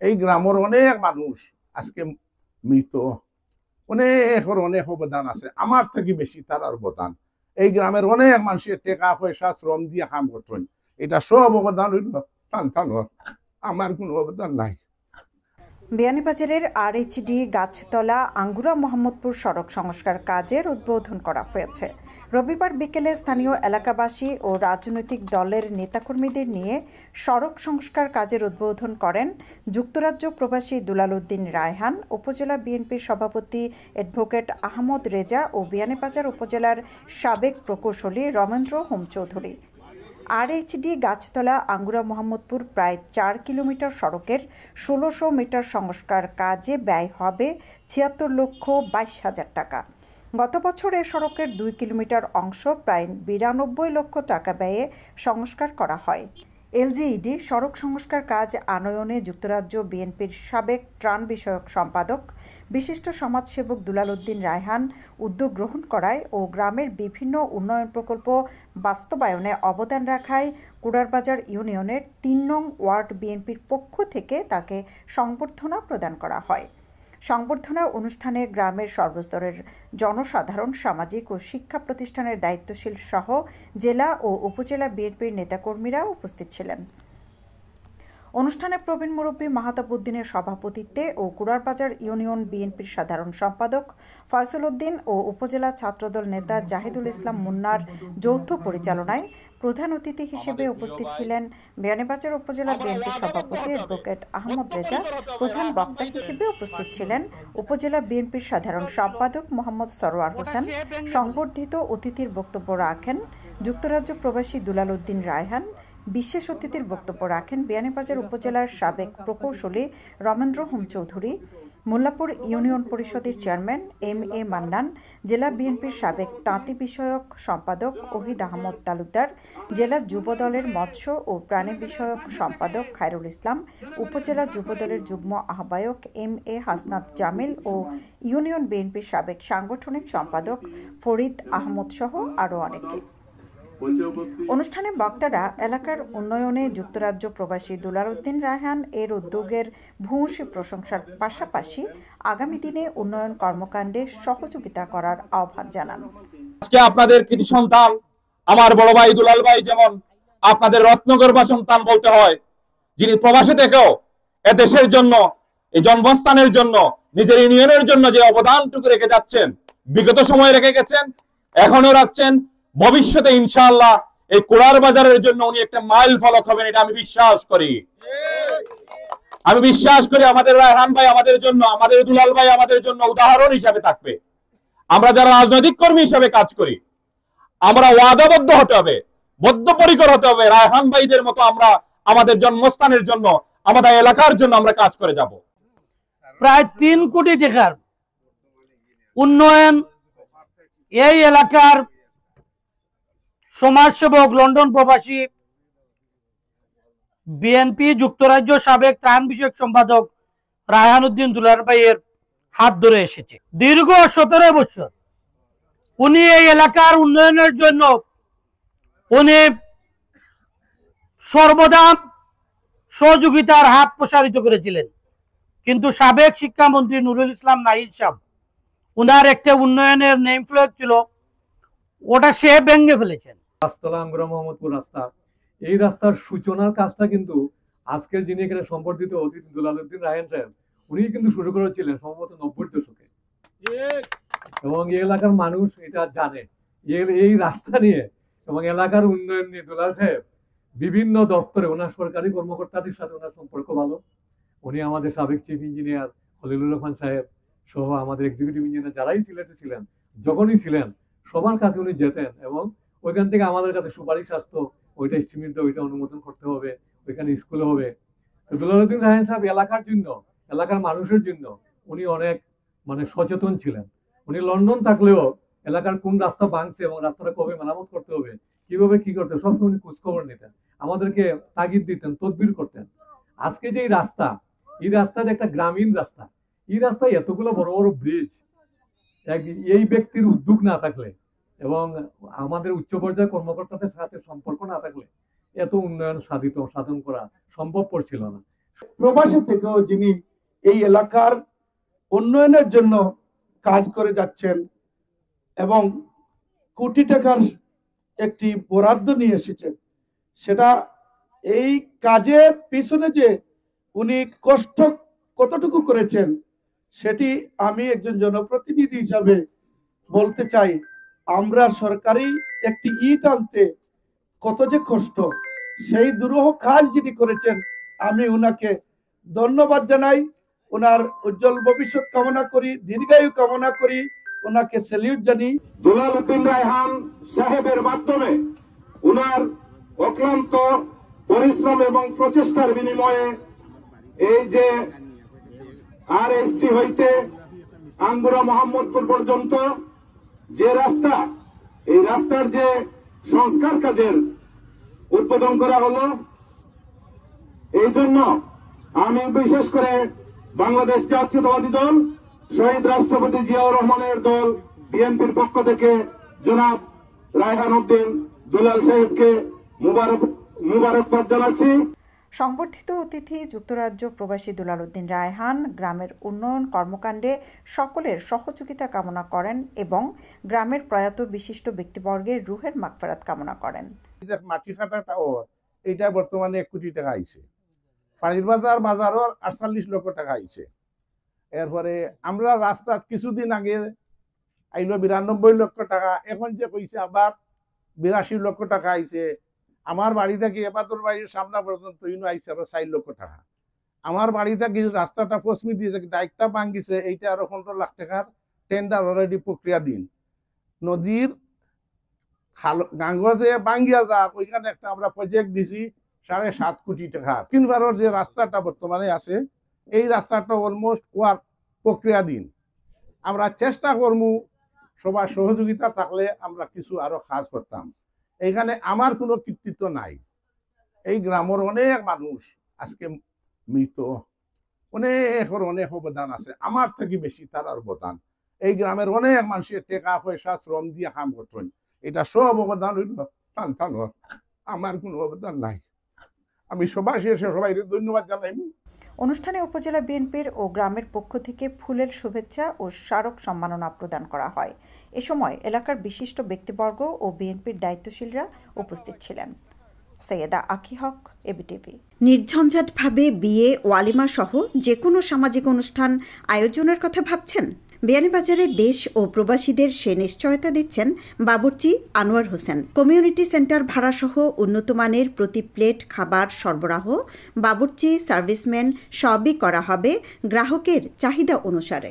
এই গ্রামের অনেক মানুষ আজকে মৃত, অনেক অবদান আছে, আমার থেকে বেশি তার অবদান। এই গ্রামের অনেক মানুষের টাকা পয়সা শ্রম দিয়ে কাম করতেন, এটা সব অবদান হইল সন্তানর, আমার কোনো অবদান নাই। বিয়ানীবাজারের আরএইচডি গাছতলা আঙ্গুরা মোহাম্মদপুর সড়ক সংস্কার কাজের উদ্বোধন করা হয়েছে। রবিবার বিকেলে স্থানীয় এলাকাবাসী ও রাজনৈতিক দলের নেতাকর্মীদের নিয়ে সড়ক সংস্কার কাজের উদ্বোধন করেন যুক্তরাজ্য প্রবাসী দুলাল উদ্দিন রায়হান, উপজেলা বিএনপির সভাপতি অ্যাডভোকেট আহমদ রেজা ও বিয়ানীবাজার উপজেলার সাবেক প্রকৌশলী রমেন্দ্র হোম চৌধুরী। আরএইচডি গাছতলা আঙ্গুরা মোহাম্মদপুর প্রায় 4 কিলোমিটার সড়কের 1600 মিটার সংস্কার কাজে ব্যয় হবে 76,22,000 টাকা। গত বছর এ সড়কের 2 কিলোমিটার অংশ প্রায় 92 লক্ষ টাকা ব্যয়ে সংস্কার করা হয়। এলজিইডি সড়ক সংস্কার কাজ আনয়নে যুক্তরাজ্য বিএনপির সাবেক ত্রাণ বিষয়ক সম্পাদক বিশিষ্ট সমাজসেবক দুলাল উদ্দিন রায়হান উদ্যোগ গ্রহণ করায় ও গ্রামের বিভিন্ন উন্নয়ন প্রকল্প বাস্তবায়নে অবদান রাখায় কুড়ারবাজার ইউনিয়নের 3 নং ওয়ার্ড বিএনপির পক্ষ থেকে তাকে সংবর্ধনা প্রদান করা হয়। সংবর্ধনা অনুষ্ঠানে গ্রামের সর্বস্তরের জনসাধারণ, সামাজিক ও শিক্ষা প্রতিষ্ঠানের দায়িত্বশীল সহ জেলা ও উপজেলা বিএনপির নেতাকর্মীরা উপস্থিত ছিলেন। অনুষ্ঠানে প্রবীণ মুরব্বী মাহতাব উদ্দিনের সভাপতিত্বে ও কুড়ারবাজার ইউনিয়ন বিএনপির সাধারণ সম্পাদক ফয়সল উদ্দিন ও উপজেলা ছাত্রদল নেতা জাহিদুল ইসলাম মুন্নার যৌথ পরিচালনায় প্রধান অতিথি হিসেবে উপস্থিত ছিলেন বিয়ানীবাজার উপজেলা বিএনপির সভাপতি অ্যাডভোকেট আহমদ রেজা। প্রধান বক্তা হিসেবে উপস্থিত ছিলেন উপজেলা বিএনপির সাধারণ সম্পাদক মোহাম্মদ সরোয়ার হোসেন। সংবর্ধিত অতিথির বক্তব্য রাখেন যুক্তরাজ্য প্রবাসী দুলাল উদ্দিন রায়হান। বিশেষ অতিথির বক্তব্য রাখেন বিয়ানীবাজার উপজেলার সাবেক প্রকৌশলী রমেন্দ্র হোম চৌধুরী, মোল্লাপুর ইউনিয়ন পরিষদের চেয়ারম্যান এম.এ. মান্নান, জেলা বিএনপির সাবেক তাঁতি বিষয়ক সম্পাদক ওহিদ আহমদ তালুকদার, জেলা যুবদলের মৎস্য ও প্রাণী বিষয়ক সম্পাদক খায়রুল ইসলাম, উপজেলা যুবদলের যুগ্ম আহ্বায়ক এম.এ. হাসনাত জামিল ও ইউনিয়ন বিএনপির সাবেক সাংগঠনিক সম্পাদক ফরিদ আহমদ সহ আরও অনেকে। অনুষ্ঠানে বক্তারা এলাকার উন্নয়নে যুক্তরাজ্য প্রবাসী দুলাল উদ্দিন রায়হান এর উদ্যোগের ভূয়সী প্রশংসার পাশাপাশি আগামী দিনে উন্নয়ন কর্মকাণ্ডে সহযোগিতা করার আহ্বান জানান। আজকে আপনাদের কৃতি সন্তান আমার বড় ভাই দুলাল ভাই যেমন আপনাদের রত্নগর্ভা সন্তান বলতে হয়, যিনি প্রবাসে থেকেও এদেশের জন্য, এই জন্মস্থানের জন্য, নিজের ইউনিয়নের জন্য যে অবদানটুকু রেখে যাচ্ছেন, বিগত সময়ে রেখে গেছেন, এখনো রাখছেন, ভবিষ্যতে ইনশাআল্লাহ এই কুড়ারবাজারের জন্য উনি একটা মাইল ফলক হবেন, এটা আমি বিশ্বাস করি। আমাদের রায়হান ভাই আমাদের জন্য, আমাদের দুলাল ভাই আমাদের জন্য উদাহরণ হিসাবে থাকবে। আমরা যারা রাজনৈতিক কর্মী হিসাবে কাজ করি, আমরা ওয়াদাবদ্ধ হতে হবে, বদ্ধপরিকর হতে হবে। রায়হান ভাইদের মতো আমরা আমাদের জন্মস্থানের জন্য, আমাদের এলাকার জন্য আমরা কাজ করে যাব। প্রায় 3 কোটি টাকার উন্নয়ন এই এলাকার সমাজসেবক লন্ডন প্রবাসী বিএনপি যুক্তরাজ্য সাবেক ত্রাণ বিষয়ক সম্পাদক রায়হান উদ্দিন দুলাল ভাইয়ের হাত ধরে এসেছে। দীর্ঘ 17 বছর উনি এই এলাকার উন্নয়নের জন্য উনি সর্বদা সহযোগিতার হাত প্রসারিত করেছিলেন। কিন্তু সাবেক শিক্ষামন্ত্রী নুরুল ইসলাম নাহিদ সাহেব, উনার একটা উন্নয়নের নেম ফ্লেগ ছিল, ওটা সে ভেঙে ফেলেছেন। গাছতলা আঙ্গুরা মোহাম্মদপুর রাস্তা, এই রাস্তার সূচনার কাজটা কিন্তু আজকের যিনি এখানে সম্বর্ধিত অতিথি দুলাল উদ্দিন রায়হান সাহেব, উনি কিন্তু শুরু করেছিলেন সম্ভবত 90-র দশকে, এবং এই এলাকার মানুষ এটা জানে। এই রাস্তা নিয়ে এবং এলাকার উন্নয়ন নিয়ে দুলাল সাহেব বিভিন্ন দপ্তরে, ওনার সরকারি কর্মকর্তাদের সাথে ওনার সম্পর্ক ভালো। উনি আমাদের সাবেক চিফ ইঞ্জিনিয়ার খলিলুর রহমান সাহেব সহ আমাদের এক্সিকিউটিভ ইঞ্জিনিয়ার যারাই সিলেটে ছিলেন, যখনই ছিলেন সবার কাছে উনি যেতেন এবং ওইখান থেকে আমাদের কাছে সুপারিশ আসতো, ওইটা এস্টিমেট, ওইটা অনুমোদন করতে হবে, ওইখানে স্কুলে হবে। তো দুলাল উদ্দিন রায়হান সাহেব এলাকার জন্য, এলাকার মানুষের জন্য উনি অনেক সচেতন ছিলেন। উনি লন্ডন থাকলেও এলাকার কোন রাস্তা ভাঙছে এবং রাস্তাটা কবে মেরামত করতে হবে, কিভাবে কি করতে হবে, সবসময় উনি খোঁজখবর নিতেন, আমাদেরকে তাগিদ দিতেন, তদবির করতেন। আজকে যে এই রাস্তা একটা গ্রামীণ রাস্তা, এই রাস্তায় এতগুলো বড় বড় ব্রিজ, এই ব্যক্তির উদ্যোগ না থাকলে এবং আমাদের উচ্চ পর্যায়ের কর্মকর্তাদের সাথে সম্পর্ক না থাকলে এত উন্নয়ন সাধন করা সম্ভবপর ছিল না। প্রবাসী থেকেও যিনি এই এলাকার উন্নয়নের জন্য কাজ করে যাচ্ছেন এবং কোটি টাকার একটি বরাদ্দ নিয়ে এসেছেন, সেটা এই কাজের পিছনে যে উনি কষ্ট কতটুকু করেছেন সেটি আমি একজন জনপ্রতিনিধি হিসাবে বলতে চাই। আমরা সরকারি একটি ইট আনতে কত যে কষ্ট, সেই দুরূহ কাজ যিনি করেছেন আমি উনাকে ধন্যবাদ জানাই, ওনার উজ্জ্বল ভবিষ্যৎ কামনা করি, দীর্ঘায়ু কামনা করি, ওনাকে স্যালিউট জানি। দুলাল উদ্দিন রায়হান সাহেবের মাধ্যমে উনার অক্লান্ত পরিশ্রম এবং প্রচেষ্টার বিনিময়ে এই যে RST হইতে আঙ্গুরা মোহাম্মদপুর পর্যন্ত যে রাস্তা, এই রাস্তার যে সংস্কার কাজের উদ্বোধন করা হলো, এই জন্য আমি বিশেষ করে বাংলাদেশ জাতীয়তাবাদী দল, শহীদ রাষ্ট্রপতি জিয়াউর রহমানের দল বিএনপির পক্ষ থেকে জনাব রায়হান উদ্দিন দুলাল সাহেবকে মুবারকবাদ জানাচ্ছি। সংবর্ধিত অতিথি যুক্তরাজ্য প্রবাসী দুলাল উদ্দিন রায়হান গ্রামের উন্নয়ন কর্মকাণ্ডে সকলের সহযোগিতা কামনা করেন এবং গ্রামের প্রয়াত বিশিষ্ট ব্যক্তিবর্গের রুহের মাগফিরাত কামনা করেন। মাটি কাটাটা এইটা বর্তমানে 1 কোটি টাকা আইছে, পানির বাজারও 48 লক্ষ টাকা আইছে। এরপরে আমরা রাস্তা কিছুদিন আগে আইলো 92 লক্ষ টাকা, এখন যে কইছে আবার 82 লক্ষ টাকা আইছে। আমার বাড়ি থেকে এবাদুর বাড়ির সামনা পর্যন্ত ইনো আইছে আরো 4 লক্ষ টাকা। আমার বাড়ি থেকে রাস্তাটা পশ্চিমী দিয়েছে, ডাইকটা ভাঙ্গিছে, এইটা আরো 15 লাখ টাকার টেন্ডার অলরেডি প্রক্রিয়া দিন। নদীর গাঙ্গতে ভাঙ্গিয়া যা ওইখানে একটা আমরা প্রজেক্ট দিছি 7.5 কোটি টাকা। কিনবারের যে রাস্তাটা বর্তমানে আছে এই রাস্তাটা অলমোস্ট ওয়ার প্রক্রিয়া দিন। আমরা চেষ্টা করবো সবার সহযোগিতা থাকলে আমরা কিছু আরো কাজ করতাম। এইখানে আমার কোনো কৃতিত্ব নাই, এই গ্রামের অনেক মানুষ আজকে মৃত, অনেক অবদান আছে, আমার থেকে বেশি তার অবদান। এই গ্রামের অনেক মানুষের টাকা পয়সা শ্রম দিয়ে কাম করতেন, এটা সব অবদান হইল সন্তানর, আমার কোনো অবদান নাই। আমি সবাই শেষে সবাই ধন্যবাদ জানাই। অনুষ্ঠানে উপজেলা বিএনপির ও গ্রামের পক্ষ থেকে ফুলের শুভেচ্ছা ও স্মারক সম্মাননা প্রদান করা হয়। এ সময় এলাকার বিশিষ্ট ব্যক্তিবর্গ ও বিএনপির দায়িত্বশীলরা উপস্থিত ছিলেন। সৈয়দা আকি হক, এবিটিভি। নির্ঝঞ্ঝাটভাবে বিয়ে, ওয়ালিমা সহ যে কোনো সামাজিক অনুষ্ঠান আয়োজনের কথা ভাবছেন? বিয়ানীবাজারে দেশ ও প্রবাসীদের সে নিশ্চয়তা দিচ্ছেন বাবুর্চি আনোয়ার হোসেন। কমিউনিটি সেন্টার ভাড়াসহ উন্নতমানের প্রতি প্লেট খাবার সরবরাহ, বাবুর্চি সার্ভিসম্যান সবই করা হবে গ্রাহকের চাহিদা অনুসারে।